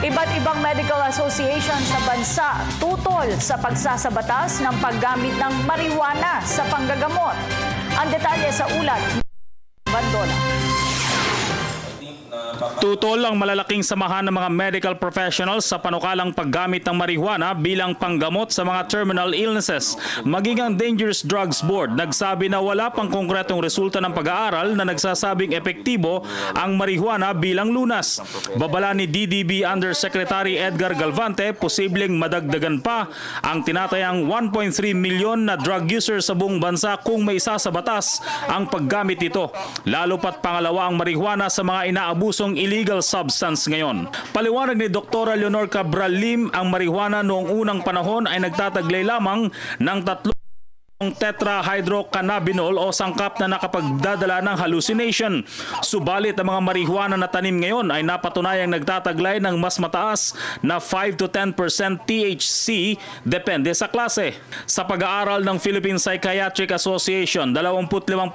Iba't ibang medical association sa bansa tutol sa pagsasabatas ng paggamit ng marijuana sa panggagamot. Ang detalye sa ulat ni Bandola. Tutol ang malalaking samahan ng mga medical professionals sa panukalang paggamit ng marijuana bilang panggamot sa mga terminal illnesses. Maging ang Dangerous Drugs Board nagsabi na wala pang konkretong resulta ng pag-aaral na nagsasabing epektibo ang marijuana bilang lunas. Babala ni DDB Undersecretary Edgar Galvante, posibleng madagdagan pa ang tinatayang 1.3 milyon na drug users sa buong bansa kung may isa sa batas ang paggamit ito. Lalo pat pangalawa ang marijuana sa mga inaabusong illegal substance ngayon. Paliwanag ni Dr. Leonor Cabral Lim, ang marijuana noong unang panahon ay nagtataglay lamang ng 3 tetrahydrocannabinol o sangkap na nakapagdadala ng hallucination. Subalit ang mga marijuana na tanim ngayon ay napatunayang nagtataglay ng mas mataas na 5 to 10% THC depende sa klase. Sa pag-aaral ng Philippine Psychiatric Association, 25%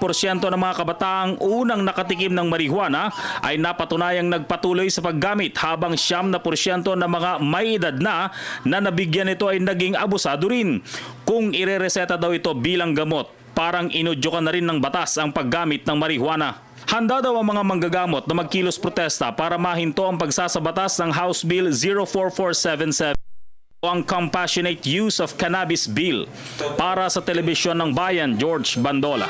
ng mga kabataang unang nakatikim ng marijuana ay napatunayang nagpatuloy sa paggamit, habang 9% ng mga may edad na nabigyan nito ay naging abusado rin. Kung irereseta daw ito bilang gamot, parang inudyukan na rin ng batas ang paggamit ng marijuana. Handa daw ang mga manggagamot na magkilos protesta para mahinto ang pagsasabatas ng House Bill 04477 o ang Compassionate Use of Cannabis Bill. Para sa Telebisyon ng Bayan, George Bandola.